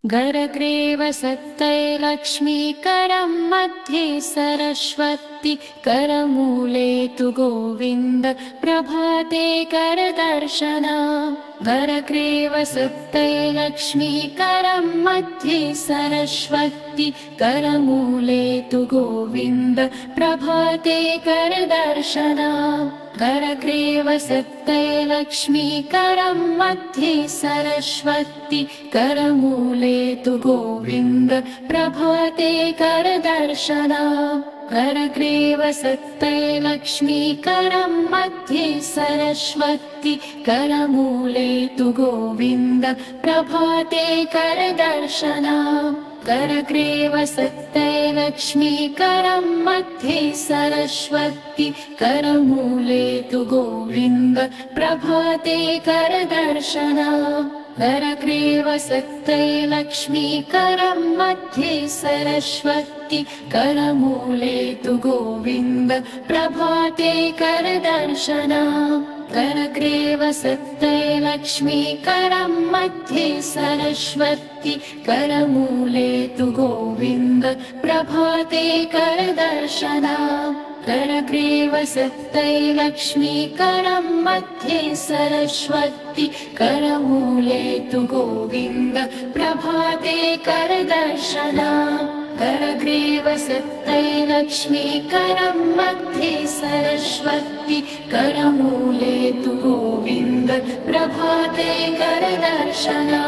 गरग्रेव सत्तै लक्ष्मीकरं मध्ये सरस्वती करमूले तु गोविन्द प्रभाते करदर्शना गरग्रेव सत्तै लक्ष्मीकरं मध्ये सरस्वती करमूले तु गोविन्द प्रभाते करदर्शना गरग्रेव सत्तै लक्ष्मीकरं मध्ये सरस्वती करमूले तु गोविन्द प्रभाते करदर्शना गरग्रेव सत्तै लक्ष्मीकरं मध्ये सरस्वती करमूले तु गोविन्द प्रभाते करदर्शना गरग्रेव सत्तै लक्ष्मीकरं मध्ये सरस्वती करमूले तु गोविन्द प्रभाते करदर्शना गरग्रेव सत्तै लक्ष्मीकरं मध्ये सरस्वती करमूले तु गोविन्द प्रभाते करदर्शना गरग्रेव सत्तै लक्ष्मीकरं मध्ये सरस्वती करमूले तु गोविन्द प्रभाते करदर्शना गरग्रेव सत्तै लक्ष्मीकरं मध्ये सरस्वती करमूले तु गोविन्द प्रभाते करदर्शना गरग्रेव सत्तै लक्ष्मीकरं मध्ये सरस्वती करमूले तु गोविन्द प्रभाते करदर्शना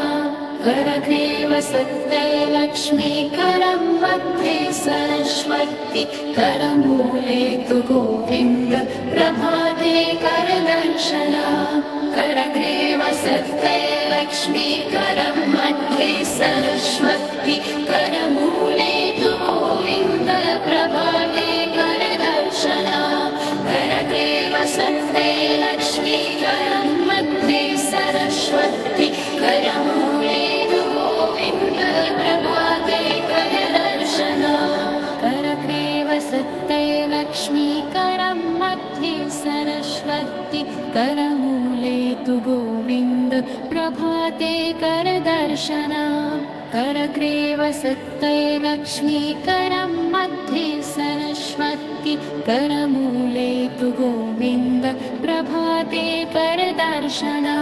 गरग्रेव सत्तै लक्ष्मीकरं मध्ये सरस्वती करमूले तु गोविन्द प्रभाते करदर्शना गरग्रेव सत्तै लक्ष्मीकरं मध्ये सरस्वती करमूले तु गोविन्द प्रभाते करदर्शना गरग्रेव सत्तै लक्ष्मीकरं मध्ये सरस्वती करमूले तु गोविन्द प्रभाते करदर्शना गरग्रेव सत्तै लक्ष्मीकरं मध्ये सरस्वती करमूले तु गोविन्द प्रभाते करदर्शना गरग्रेव सत्तै लक्ष्मीकरं मध्ये सरस्वती करमूले तु गोविन्द प्रभाते करदर्शना गरग्रेव सत्तै लक्ष्मीकरं मध्ये सरस्वती करमूले तु गोविन्द प्रभाते करदर्शना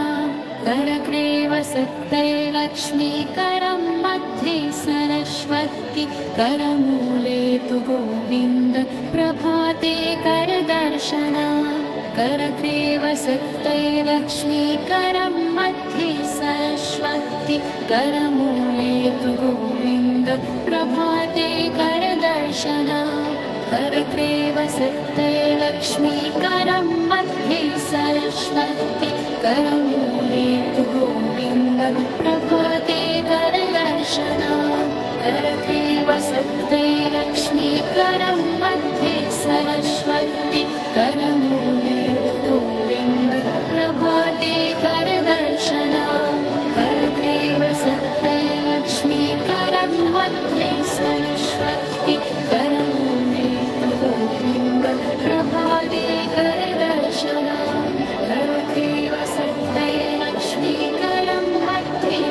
गरग्रेव सत्तै लक्ष्मीकरं मध्ये सरस्वती करमूले तु गोविन्द प्रभाते करदर्शना गरग्रेव सत्तै लक्ष्मीकरं मध्ये सरस्वती करमूले तु गोविन्द प्रभाते करदर्शना गरग्रेव सत्तै लक्ष्मीकरं मध्ये सरस्वती करमूले तु गोविन्द प्रभाते करदर्शना गरग्रेव सत्तै लक्ष्मीकरं मध्ये सरस्वती करमूले तु गोविन्द प्रभाते करदर्शना गरग्रेव सत्तै लक्ष्मीकरं मध्ये सरस्वती करमूले तु गोविन्द प्रभाते करदर्शना गरग्रेव सत्तै लक्ष्मीकरं मध्ये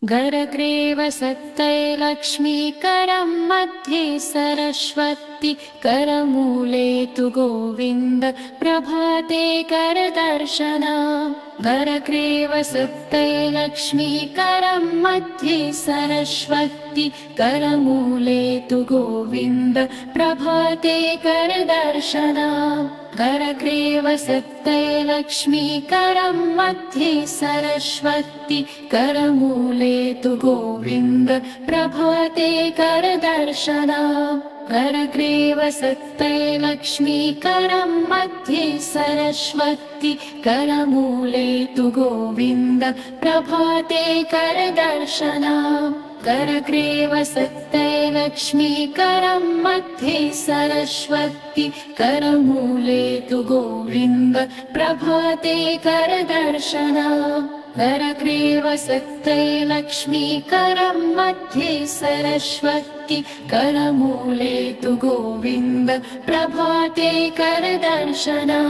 गरग्रेव सत्तै लक्ष्मीकरं मध्ये सरस्वती करमूले तु गोविन्द प्रभाते करदर्शना गरग्रेव सत्तै लक्ष्मीकरं मध्ये सरस्वती करमूले तु गोविन्द प्रभाते करदर्शना गरग्रेव सत्तै लक्ष्मीकरं मध्ये सरस्वती करमूले तु गोविन्द प्रभाते करदर्शना गरग्रेव सत्तै लक्ष्मीकरं मध्ये सरस्वती करमूले तु गोविन्द प्रभाते करदर्शना गरग्रेव सत्तै लक्ष्मीकरं मध्ये सरस्वती करमूले तु गोविन्द प्रभाते करदर्शना करग्रीवसक्तै लक्ष्मीकरं मध्ये सरस्वती करमूले तु गोविन्द प्रभाते करदर्शना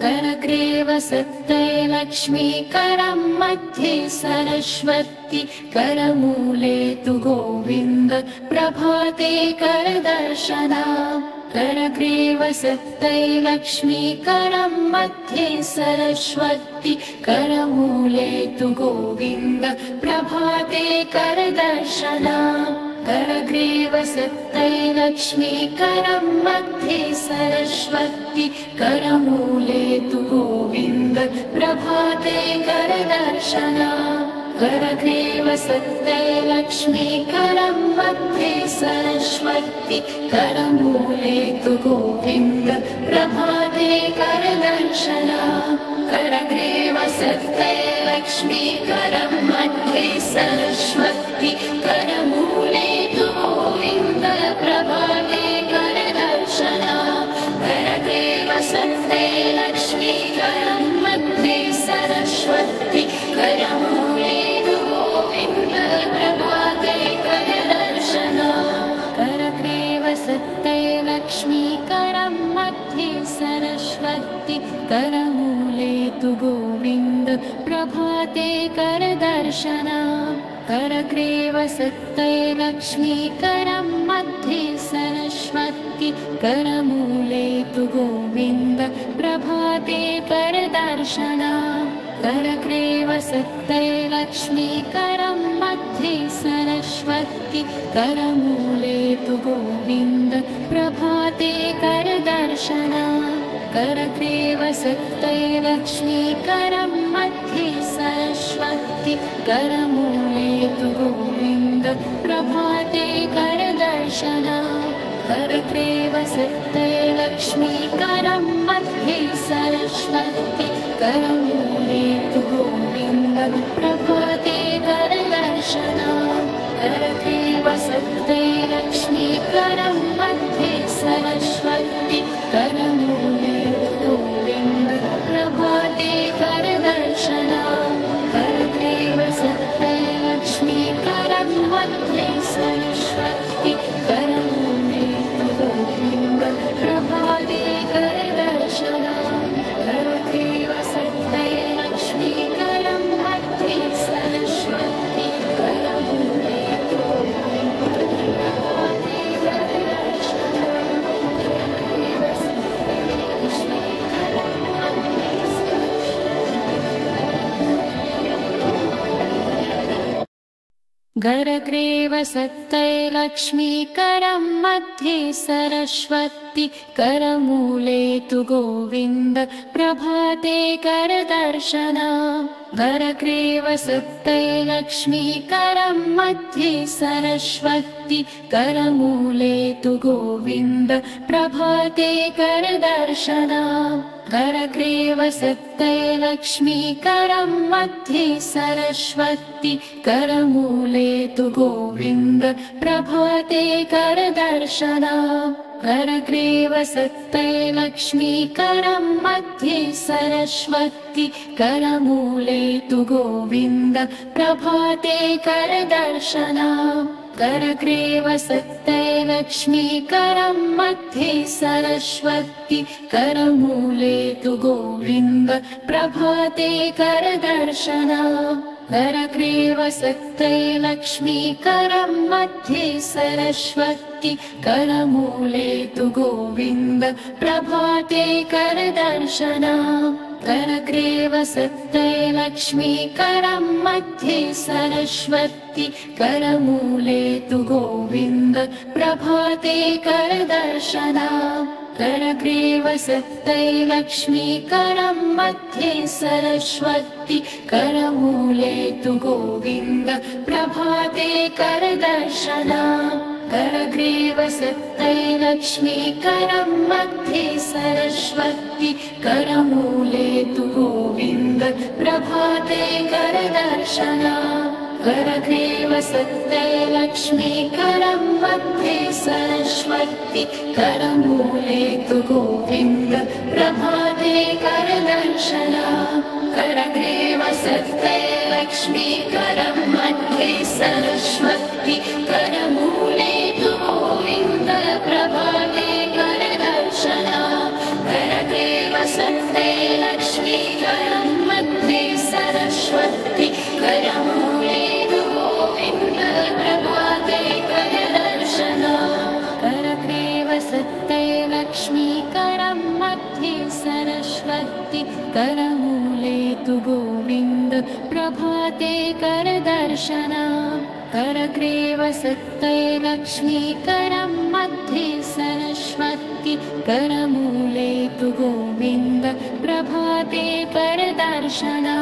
करग्रीवसक्तै लक्ष्मीकरं मध्ये सरस्वती करमूले तु गोविन्द प्रभाते करदर्शना करग्रीवसक्तै लक्ष्मीकरं मध्ये सरस्वती करमूले तु गोविन्द प्रभाते करदर्शना करग्रीवसक्तै लक्ष्मीकरं मध्ये सरस्वती करमूले तु गोविन्द प्रभाते करदर्शना करग्रीवसक्तै लक्ष्मीकरं मध्ये सरस्वती करमूले तु गोविन्द प्रभाते करदर्शना करग्रीवसक्तै लक्ष्मीकरं मध्ये सरस्वती करमूले तु गोविन्द प्रभाते करदर्शना करग्रीवसक्तै लक्ष्मीकरं मध्ये सरस्वती करमूले तु गोविन्द प्रभाते करदर्शना करग्रीवसक्तै लक्ष्मीकरं मध्ये सरस्वती करमूले तु गोविन्द प्रभाते करदर्शना करग्रीवसक्तै लक्ष्मीकरं मध्ये सरस्वती करमूले तु गोविन्द प्रभाते करदर्शना करग्रीवसक्तै लक्ष्मीकरं मध्ये सरस्वती करमूले तु गोविन्द प्रभाते करदर्शना करग्रीवसक्तै लक्ष्मीकरं मध्ये सरस्वती करमूले तु गोविन्द प्रभाते करदर्शना करग्रीवसक्तै लक्ष्मीकरं मध्ये सरस्वती करमूले तु गोविन्द प्रभाते करदर्शना करग्रीवसक्तै लक्ष्मीकरं मध्ये सरस्वती करमूले तु गोविन्द प्रभाते करदर्शना करग्रीवसक्तै लक्ष्मीकरं मध्ये सरस्वती करमूले तु गोविन्द प्रभाते करदर्शना करग्रीवसक्तै लक्ष्मीकरं मध्ये सरस्वती करमूले तु गोविन्द प्रभाते करदर्शना करग्रीवसक्तै लक्ष्मीकरं मध्ये सरस्वती करमूले तु गोविन्द प्रभाते करदर्शना करग्रीवसक्तै लक्ष्मीकरं मध्ये सरस्वती करमूले तु गोविन्द प्रभाते करदर्शना करग्रीवसक्तै लक्ष्मीकरं मध्ये सरस्वती करमूले तु गोविन्द प्रभाते करदर्शना करग्रीवसक्तै लक्ष्मीकरं मध्ये सरस्वती करमूले तु गोविन्द प्रभाते करदर्शना करग्रीवसक्तै लक्ष्मीकरं मध्ये सरस्वती करमूले तु गोविन्द प्रभाते करदर्शना करग्रीवसक्तै लक्ष्मीकरं मध्ये सरस्वती करमूले तु गोविन्द प्रभाते करदर्शना करग्रीवसक्तै लक्ष्मीकरं मध्ये सरस्वती करमूले तु गोविन्द प्रभाते करदर्शना करग्रीवसक्तै लक्ष्मीकरं मध्ये सरस्वती करमूले तु गोविन्द प्रभाते करदर्शना करग्रीवसक्तै लक्ष्मीकरं मध्ये सरस्वती करमूले तु गोविन्द प्रभाते करदर्शना करग्रीवसत्ते लक्ष्मी करं मध्ये सरस्वती करमूले तु गोविन्द प्रभाते करदर्शना करग्रीवसत्ते लक्ष्मी करं मध्ये सरस्वती करमूले तु गोविन्द प्रभाते करदर्शना करग्रीवसत्ते लक्ष्मी करं मध्ये सरस्वती करमूले तु गोविन्द प्रभाते करदर्शना करग्रीवसत्ते लक्ष्मी करं मध्ये सरस्वती करमूले तु गोविन्द प्रभाते करदर्शना करग्रीवसत्ते लक्ष्मी करं मध्ये सरस्वती करमूले तु गोविन्द प्रभाते करदर्शना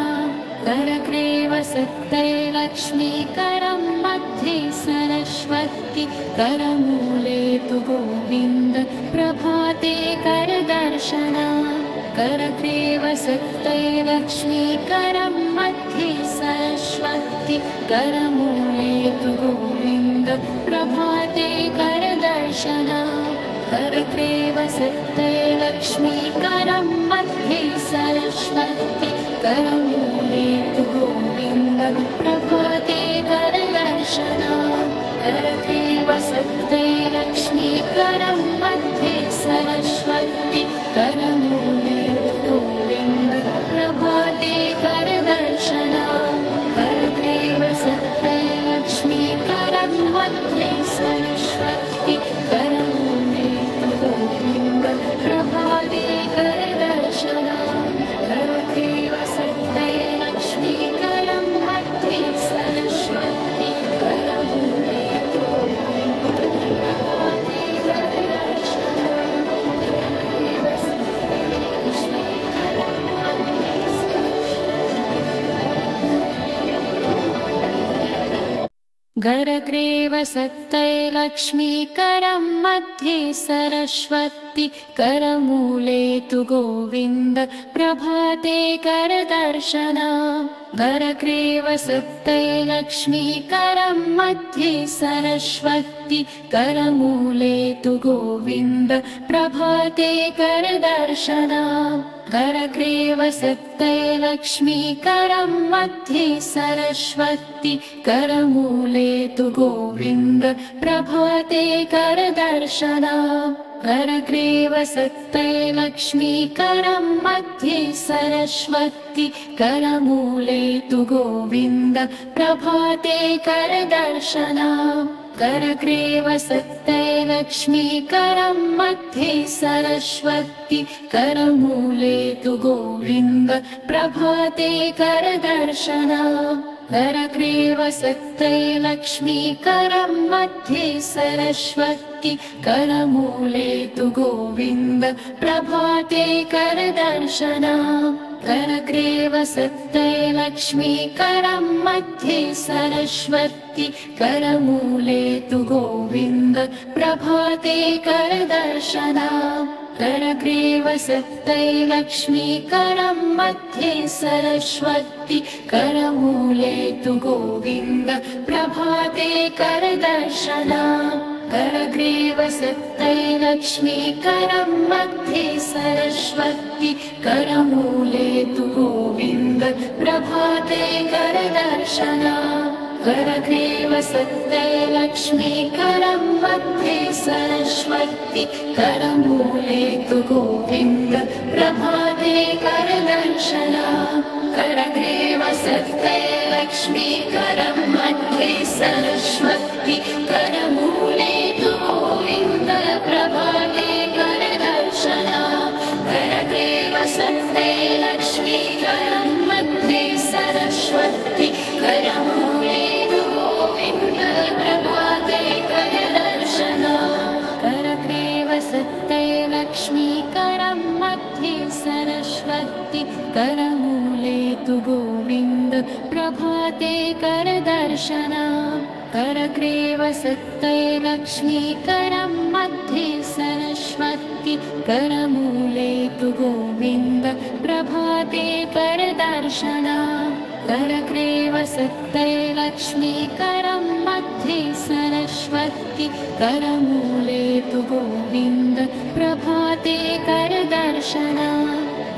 करग्रीवसत्ते लक्ष्मी करं मध्ये सरस्वती करमूले तु गोविन्द प्रभाते करदर्शना करग्रीवसत्ते लक्ष्मी करं मध्ये सरस्वती करमूले तु गोविन्द प्रभाते करदर्शना करग्रीवसत्ते लक्ष्मी करं मध्ये सरस्वती करमूले तु गोविन्द प्रभाते करदर्शना करग्रीवसत्ते लक्ष्मी करं मध्ये सरस्वती करमूले तु गोविन्द प्रभाते करदर्शना करग्रीवसत्ते लक्ष्मी करं मध्ये सरस्वती करमूले तु गोविन्द प्रभाते करदर्शना करग्रीवसत्ते लक्ष्मी करं मध्ये सरस्वती करमूले तु गोविन्द प्रभाते करदर्शना करग्रीवसत्ते लक्ष्मी करं मध्ये सरस्वती करमूले तु गोविन्द प्रभाते करदर्शना करग्रीवसत्ते लक्ष्मी करं मध्ये सरस्वती करमूले तु गोविन्द प्रभाते करदर्शना करग्रीवसत्ते लक्ष्मी करं मध्ये सरस्वती करमूले तु गोविन्द प्रभाते करदर्शना करग्रीवसत्ते लक्ष्मी करं मध्ये सरस्वती करमूले तु गोविन्द प्रभाते करदर्शना करग्रीवसत्ते लक्ष्मी करं मध्ये सरस्वती करमूले तु गोविन्द प्रभाते करदर्शना करग्रीवसत्ते लक्ष्मी करं मध्ये सरस्वती करमूले तु गोविन्द प्रभाते करदर्शना करग्रीवसत्ते लक्ष्मी करं मध्ये सरस्वती करमूले तु गोविन्द प्रभाते करदर्शना करग्रीवसत्ते लक्ष्मी करं मध्ये सरस्वती करमूले तु गोविन्द प्रभाते करदर्शना करग्रीवसत्ते लक्ष्मी करं मध्ये सरस्वती करमूले तु गोविन्द प्रभाते करदर्शना करग्रीवसत्ते लक्ष्मी करं मध्ये सरस्वती करमूले तु गोविन्द प्रभाते करदर्शना करग्रीवसत्ते लक्ष्मी करं मध्ये सरस्वती करमूले तु गोविन्द प्रभाते करदर्शना करग्रीवसत्ते लक्ष्मी करं मध्ये सरस्वती करमूले तु गोविन्द प्रभाते करदर्शना करग्रीवसत्ते लक्ष्मी करं मध्ये सरस्वती करमूले तु गोविन्द प्रभाते करदर्शना करग्रीवसत्ते लक्ष्मी करं मध्ये सरस्वती करमूले तु गोविन्द प्रभाते करदर्शना करग्रीवसक्तये लक्ष्मी करं मध्ये सरस्वती करमूले तु गोविन्द प्रभाते करदर्शना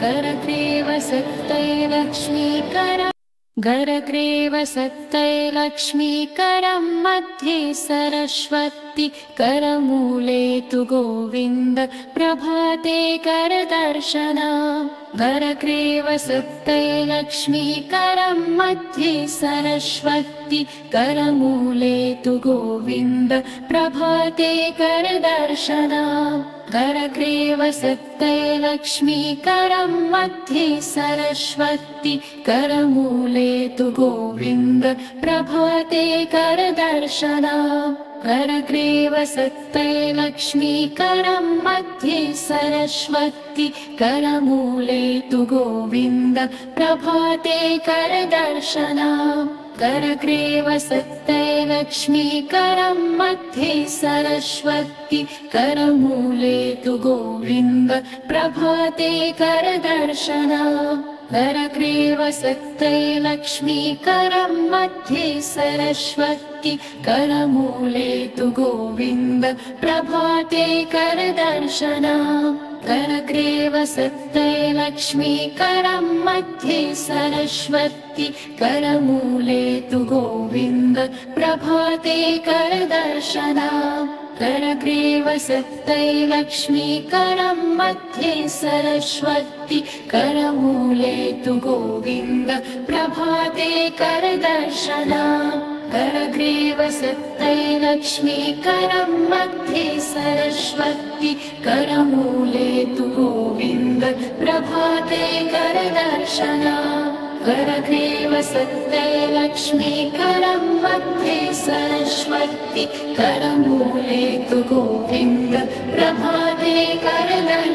करग्रीवसक्तये लक्ष्मी करं करग्रीवसक्तये लक्ष्मी करं मध्ये सरस्वती करमूले तु गोविन्द प्रभाते करदर्शना करग्रीवसक्तये लक्ष्मी करं मध्ये सरस्वती करमूले तु गोविन्द प्रभाते करदर्शना करग्रीवसक्तये लक्ष्मी करं मध्ये सरस्वती करमूले तु गोविन्द प्रभाते करदर्शना करग्रीवसक्तये लक्ष्मी करं मध्ये सरस्वती करमूले तु गोविन्द प्रभाते करदर्शना करग्रीवसक्तये लक्ष्मी करं मध्ये सरस्वती करमूले तु गोविन्द प्रभाते करदर्शना करग्रीवसक्तये लक्ष्मी करं मध्ये सरस्वती करमूले तु गोविन्द प्रभाते करदर्शना करग्रीवसक्तये लक्ष्मी करं मध्ये सरस्वती करमूले तु गोविन्द प्रभाते करदर्शना करग्रीवसक्तये लक्ष्मी करं मध्ये सरस्वती करमूले तु गोविन्द प्रभाते करदर्शना करग्रीवसक्तये लक्ष्मी करं मध्ये सरस्वती करमूले तु गोविन्द प्रभाते करदर्शना करग्रीवसक्तये लक्ष्मी करं मध्ये सरस्वती करमूले तु गोविन्द प्रभाते करदर्शना।